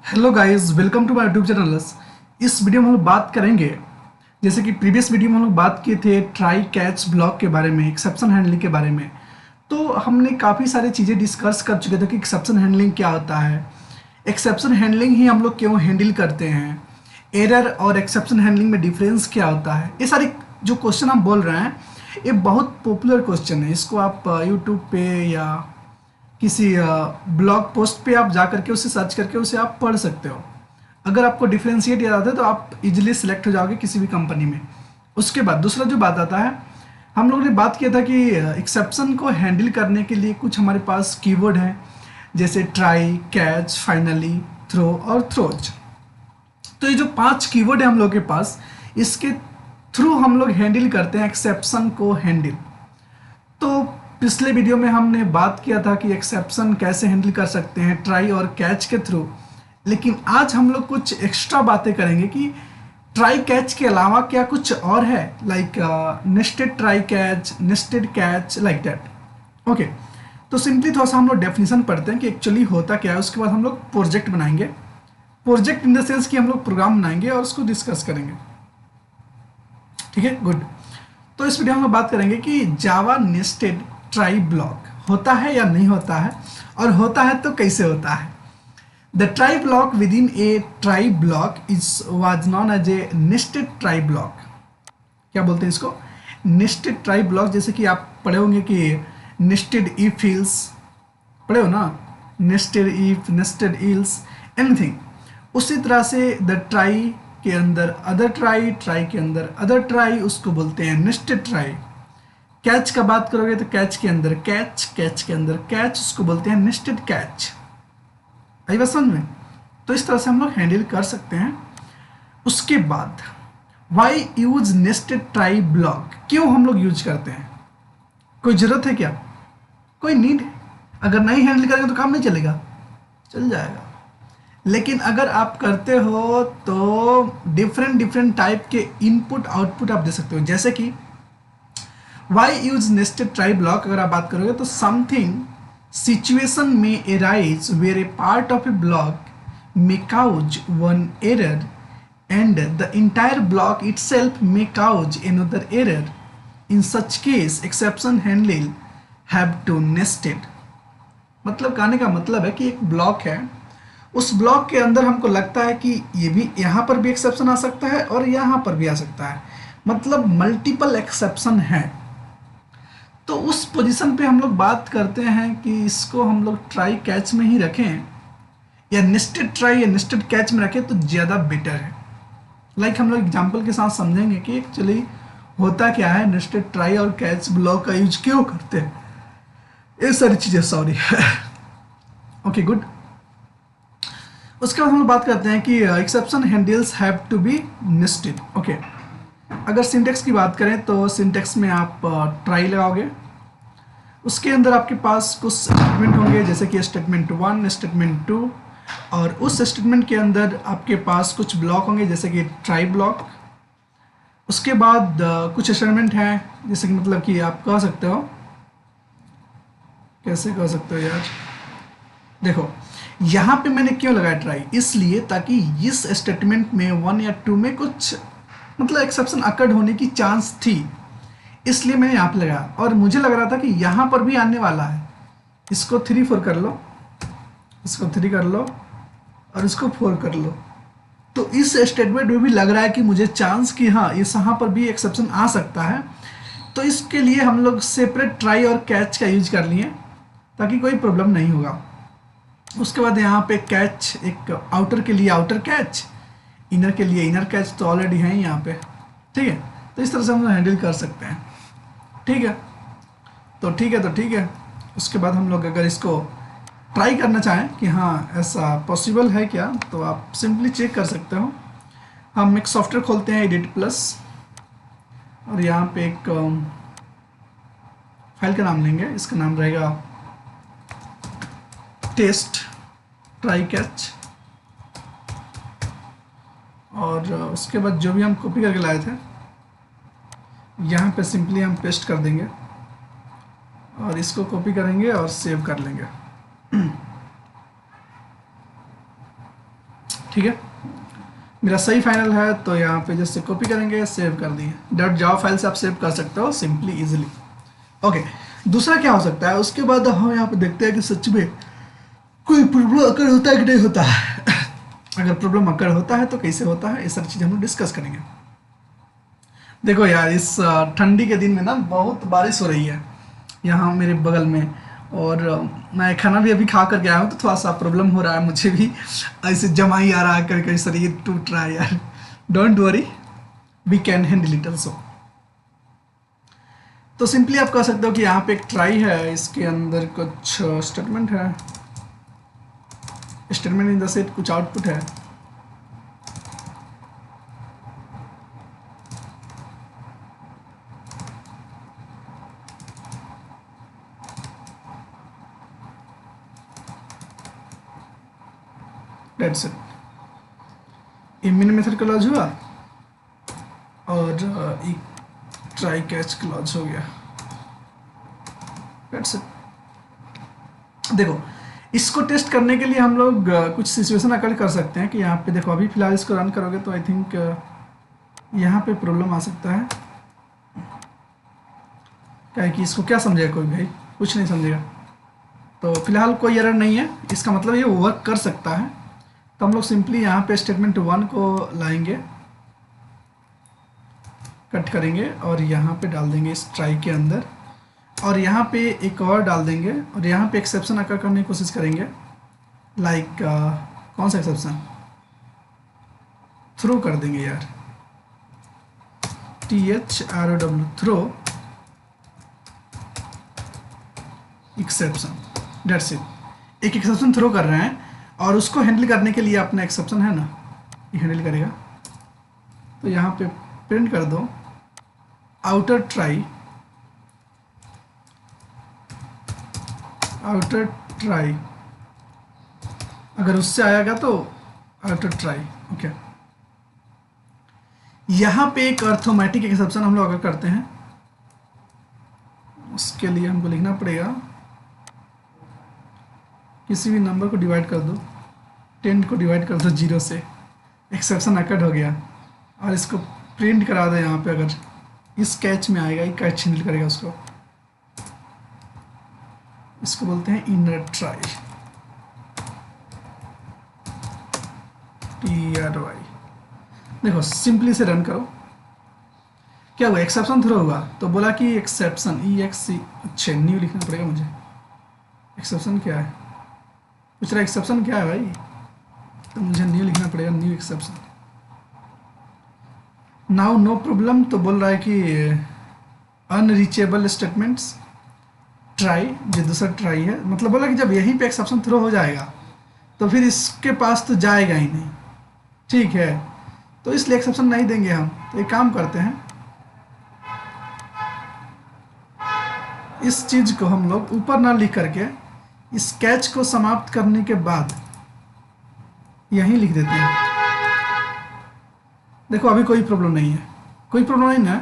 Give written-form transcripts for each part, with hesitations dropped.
Hello guys, welcome to my YouTube channel. इस video में हम लोग बात करेंगे, जैसे कि प्रीवियस वीडियो में हम लोग बात किए थे ट्राई कैच ब्लॉक के बारे में, एक्सेप्शन हैंडलिंग के बारे में। तो हमने काफ़ी सारी चीज़ें डिस्कस कर चुके थे कि एक्सेप्शन हैंडलिंग क्या होता है, एक्सेप्शन हैंडलिंग ही हम लोग क्यों हैंडल करते हैं, एरर और एक्सेप्शन हैंडलिंग में डिफरेंस क्या होता है। ये सारे जो क्वेश्चन हम बोल रहे हैं ये बहुत पॉपुलर क्वेश्चन है। इसको आप यूट्यूब पे या किसी ब्लॉग पोस्ट पे आप जा करके उसे सर्च करके उसे आप पढ़ सकते हो। अगर आपको डिफरेंशिएट याद आता है तो आप इजीली सिलेक्ट हो जाओगे किसी भी कंपनी में। उसके बाद दूसरा जो बात आता है, हम लोगों ने बात किया था कि एक्सेप्शन को हैंडल करने के लिए कुछ हमारे पास कीवर्ड हैं, जैसे ट्राई, कैच, फाइनली, थ्रो और थ्रोज। तो ये जो 5 कीवर्ड है हम लोग के पास, इसके थ्रू हम लोग हैंडल करते हैं एक्सेप्शन को हैंडल। तो पिछले वीडियो में हमने बात किया था कि एक्सेप्शन कैसे हैंडल कर सकते हैं ट्राई और कैच के थ्रू, लेकिन आज हम लोग कुछ एक्स्ट्रा बातें करेंगे कि ट्राई कैच के अलावा क्या कुछ और है, like nested try catch, nested catch, like that. Okay, तो सिंपली थोड़ा सा हम लोग डेफिनेशन पढ़ते हैं कि एक्चुअली होता क्या है। उसके बाद हम लोग प्रोजेक्ट बनाएंगे, प्रोजेक्ट इन द सेंस कि हम लोग प्रोग्राम बनाएंगे और उसको डिस्कस करेंगे। ठीक है, गुड। तो इस वीडियो में हम बात करेंगे कि जावा नेस्टेड ट्राई ब्लॉक होता है या नहीं होता है, और होता है तो कैसे होता है। The try block within a try block was known as a nested try block. क्या बोलते हैं इसको? Nested try block. जैसे कि आप पढ़े होंगे कि नेस्टेड इफ हिल्स, पढ़े हो ना, nested if, nested ills, anything. उसी तरह से द ट्राई के अंदर अदर ट्राई, ट्राई के अंदर अदर ट्राई, उसको बोलते हैं नेस्टेड ट्राई। कैच का बात करोगे तो कैच के अंदर कैच, कैच के अंदर कैच, उसको बोलते हैं नेस्टेड कैच। आई बात समझ में? तो इस तरह से हम लोग हैंडल कर सकते हैं। उसके बाद why use nested try block, क्यों हम लोग यूज करते हैं? कोई जरूरत है क्या? कोई नीड है? अगर नहीं हैंडल करेंगे तो काम नहीं चलेगा? चल जाएगा। लेकिन अगर आप करते हो तो डिफरेंट टाइप के इनपुट आउटपुट आप दे सकते हो। जैसे कि why use nested try block, अगर आप बात करोगे तो समथिंग सिचुएशन में arise where a part of a block may cause one error and the entire block itself may cause another error. In such case exception handling have to nested। मतलब कहने का मतलब है कि एक ब्लॉक है, उस ब्लॉक के अंदर हमको लगता है कि ये भी, यहाँ पर भी एक्सेप्शन आ सकता है और यहाँ पर भी आ सकता है, मतलब मल्टीपल एक्सेप्शन है। तो उस पोजीशन पे हम लोग बात करते हैं कि इसको हम लोग ट्राई कैच में ही रखें या नेस्टेड ट्राई या नेस्टेड कैच में रखें तो ज़्यादा बेटर है। लाइक हम लोग एग्जांपल के साथ समझेंगे कि एक्चुअली होता क्या है, नेस्टेड ट्राई और कैच ब्लॉक का यूज क्यों करते हैं, ये सारी चीज़ें। सॉरी। Okay, good. उसके बाद हम लोग बात करते हैं कि exception handles have to be nested. Okay, अगर सिंटेक्स की बात करें तो सिंटेक्स में आप ट्राई लगाओगे, उसके अंदर आपके पास कुछ स्टेटमेंट होंगे, जैसे कि स्टेटमेंट 1, स्टेटमेंट 2, और उस स्टेटमेंट के अंदर आपके पास कुछ ब्लॉक होंगे जैसे कि ट्राई ब्लॉक। उसके बाद कुछ स्टेटमेंट हैं, जैसे कि मतलब कि आप कह सकते हो, कैसे कह सकते हो यार, देखो यहाँ पे मैंने क्यों लगाया ट्राई, इसलिए ताकि इस स्टेटमेंट में 1 या 2 में कुछ मतलब एक्सेप्शन अकर्ड होने की चांस थी, इसलिए मैंने यहाँ पे लगाया। और मुझे लग रहा था कि यहाँ पर भी आने वाला है। इसको 3 4 कर लो, इसको 3 कर लो और इसको 4 कर लो। तो इस स्टेटमेंट में भी लग रहा है कि मुझे चांस कि हाँ इस यहाँ पर भी एक्सेप्शन आ सकता है। तो इसके लिए हम लोग सेपरेट ट्राई और कैच का यूज कर लिए ताकि कोई प्रॉब्लम नहीं होगा। उसके बाद यहाँ पे कैच, एक आउटर के लिए आउटर कैच, इनर के लिए इनर कैच तो ऑलरेडी है यहाँ पे। ठीक है, तो इस तरह से हम हैंडल कर सकते हैं। ठीक है, तो ठीक है। उसके बाद हम लोग अगर इसको ट्राई करना चाहें कि हाँ ऐसा पॉसिबल है क्या, तो आप सिंपली चेक कर सकते हो। हम एक सॉफ्टवेयर खोलते हैं, एडिट प्लस, और यहाँ पे एक फाइल का नाम लेंगे, इसका नाम रहेगा टेस्ट ट्राई कैच। और उसके बाद जो भी हम कॉपी करके लाए थे यहाँ पे सिंपली हम पेस्ट कर देंगे और इसको कॉपी करेंगे और सेव कर लेंगे। ठीक है, मेरा सही फाइनल है। तो यहाँ पे जैसे कॉपी करेंगे, सेव कर दिए, .java फाइल से आप सेव कर सकते हो सिंपली इजीली। ओके, दूसरा क्या हो सकता है, उसके बाद हम यहाँ पे देखते हैं कि सच में कोई प्रॉब्लम अकर होता है कि नहीं होता है। अगर प्रॉब्लम अकर होता है तो कैसे होता है, ये सब चीज़ हम लोग डिस्कस करेंगे। देखो यार, इस ठंडी के दिन में ना बहुत बारिश हो रही है यहाँ मेरे बगल में, और मैं खाना भी अभी खा कर गया हूँ, तो थोड़ा सा प्रॉब्लम हो रहा है मुझे भी, ऐसे जमाई आ रहा है, कभी कभी शरीर टूट रहा है यार। Don't worry, we can handle it also. तो सिंपली आप कह सकते हो कि यहाँ पे एक ट्राई है, इसके अंदर कुछ स्टेटमेंट है, स्टेटमेंट इन द सेट कुछ आउटपुट है। That's it. ये मिन मेथड का लॉज हुआ और एक ट्राई कैच क्लॉज हो गया। That's it. देखो, इसको टेस्ट करने के लिए हम लोग कुछ सिचुएशन अकल कर सकते हैं कि यहाँ पे देखो, अभी फिलहाल इसको रन करोगे तो आई थिंक यहाँ पे प्रॉब्लम आ सकता है। क्या है कि इसको क्या समझेगा कोई भाई, कुछ नहीं समझेगा। तो फिलहाल कोई एरर नहीं है, इसका मतलब ये वर्क कर सकता है। तो हम लोग सिंपली यहाँ पे स्टेटमेंट 1 को लाएंगे, कट करेंगे और यहाँ पे डाल देंगे इस ट्राई के अंदर, और यहाँ पे एक और डाल देंगे, और यहाँ पे एक्सेप्शन अकर करने की कोशिश करेंगे। लाइक कौन सा एक्सेप्शन, थ्रो कर देंगे यार, THROW, throw exception, that's it. एक एक्सेप्शन थ्रो कर रहे हैं, और उसको हैंडल करने के लिए अपना एक्सेप्शन है ना, ये हैंडल करेगा। तो यहाँ पे प्रिंट कर दो आउटर ट्राई, आउटर ट्राई, अगर उससे आएगा तो आउटर ट्राई। ओके, यहाँ पे एक अर्थोमेटिक एक्सेप्शन हम लोग अगर करते हैं, उसके लिए हमको लिखना पड़ेगा, किसी भी नंबर को डिवाइड कर दो, 10 को डिवाइड कर दो 0 से, एक्सेप्शन अकर्ड हो गया, और इसको प्रिंट करा दो। यहाँ पे अगर इस कैच में आएगा, ये कैच हैंडल करेगा उसको, इसको बोलते हैं इनर ट्राई, TRY। देखो सिंपली से रन करो, क्या हुआ, एक्सेप्शन थ्रो हुआ, तो बोला कि एक्सेप्शन EXC, अच्छा न्यू लिखना पड़ेगा मुझे। एक्सेप्शन क्या है, पूछ रहा एक्सेप्शन क्या है भाई, तो मुझे न्यू लिखना पड़ेगा, new exception. Now no problem, तो बोल रहा है कि अनरीचेबल स्टेटमेंट्स ट्राई, जो दूसरा ट्राई है, मतलब बोला कि जब यहीं पे एक्सेप्शन थ्रो हो जाएगा तो फिर इसके पास तो जाएगा ही नहीं, ठीक है, तो इसलिए एक्सेप्शन नहीं देंगे हम। तो एक काम करते हैं, इस चीज को हम लोग ऊपर ना लिख करके इस कैच को समाप्त करने के बाद यहीं लिख देते हैं। देखो अभी कोई प्रॉब्लम नहीं है, कोई प्रॉब्लम नहीं ना,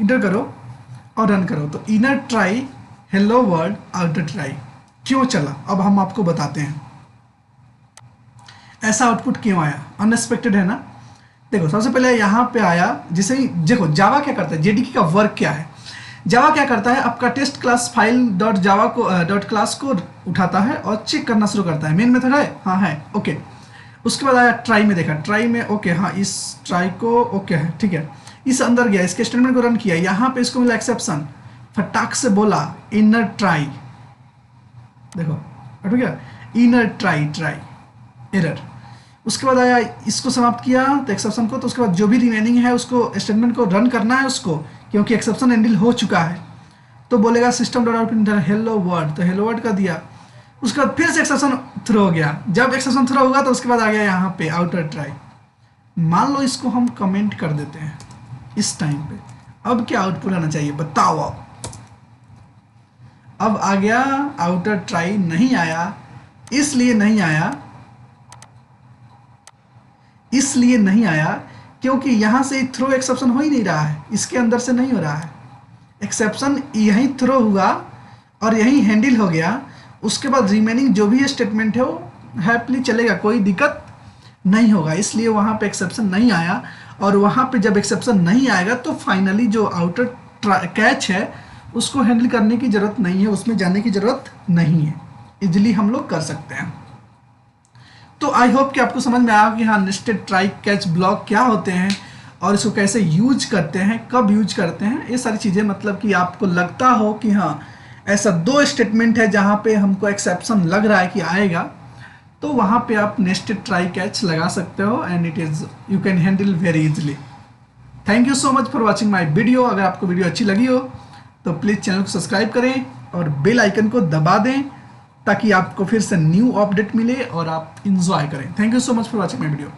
इंटर करो और रन करो। तो inner try hello world outer try क्यों चला, अब हम आपको बताते हैं ऐसा आउटपुट क्यों आया, अनएक्सपेक्टेड है ना। देखो सबसे पहले यहाँ पे आया, जिसे देखो जावा क्या करता है, JDK का वर्क क्या है, जावा क्या करता है, आपका test class file dot Java को डॉट क्लास को उठाता है और चेक करना शुरू करता है। मेन मेथड है, हाँ है, ओके। उसके बाद आया ट्राई में, देखा ट्राई में, ओके हाँ इस ट्राई को ओके है, ठीक है, इस अंदर गया, इसके स्टेटमेंट को रन किया, यहाँ पे इसको मिला एक्सेप्शन, फटाक से बोला इनर ट्राई, देखो हट गया इनर ट्राई, ट्राई एरर। उसके बाद आया, इसको समाप्त किया तो एक्सेप्शन को, तो उसके बाद जो भी रिमेनिंग है उसको स्टेटमेंट को रन करना है उसको, क्योंकि एक्सेप्शन हैंडल हो चुका है, तो बोलेगा system dot output hello word, तो हेलो वर्ड का दिया। उसके बाद फिर से एक्सेप्शन थ्रो हो गया, जब एक्सेप्शन थ्रो होगा तो उसके बाद आ गया यहाँ पे आउटर ट्राई। मान लो इसको हम कमेंट कर देते हैं इस टाइम पे, अब क्या आउटपुट आना चाहिए बताओ। अब आ गया आउटर ट्राई, नहीं आया, इसलिए नहीं आया, इसलिए नहीं आया क्योंकि यहाँ से थ्रो एक्सेप्शन हो ही नहीं रहा है, इसके अंदर से नहीं हो रहा है, एक्सेप्शन यहीं थ्रो हुआ और यहीं हैंडल हो गया। उसके बाद रिमेनिंग जो भी स्टेटमेंट है वो हैप्पीली चलेगा, कोई दिक्कत नहीं होगा, इसलिए वहाँ पे एक्सेप्शन नहीं आया। और वहाँ पे जब एक्सेप्शन नहीं आएगा तो फाइनली जो आउटर कैच है उसको हैंडल करने की ज़रूरत नहीं है, उसमें जाने की ज़रूरत नहीं है, इजीली हम लोग कर सकते हैं। तो आई होप कि आपको समझ में आया कि हाँ नेस्टेड ट्राई कैच ब्लॉक क्या होते हैं और इसको कैसे यूज करते हैं, कब यूज करते हैं, ये सारी चीज़ें, मतलब कि आपको लगता हो कि हाँ ऐसा 2 स्टेटमेंट है जहाँ पे हमको एक्सेप्शन लग रहा है कि आएगा, तो वहाँ पे आप नेस्टेड ट्राई कैच लगा सकते हो and it is you can handle very easily. Thank you so much for watching my video. अगर आपको वीडियो अच्छी लगी हो तो प्लीज़ चैनल को सब्सक्राइब करें और बेल आइकन को दबा दें ताकि आपको फिर से न्यू अपडेट मिले और आप इंजॉय करें। Thank you so much for watching my video.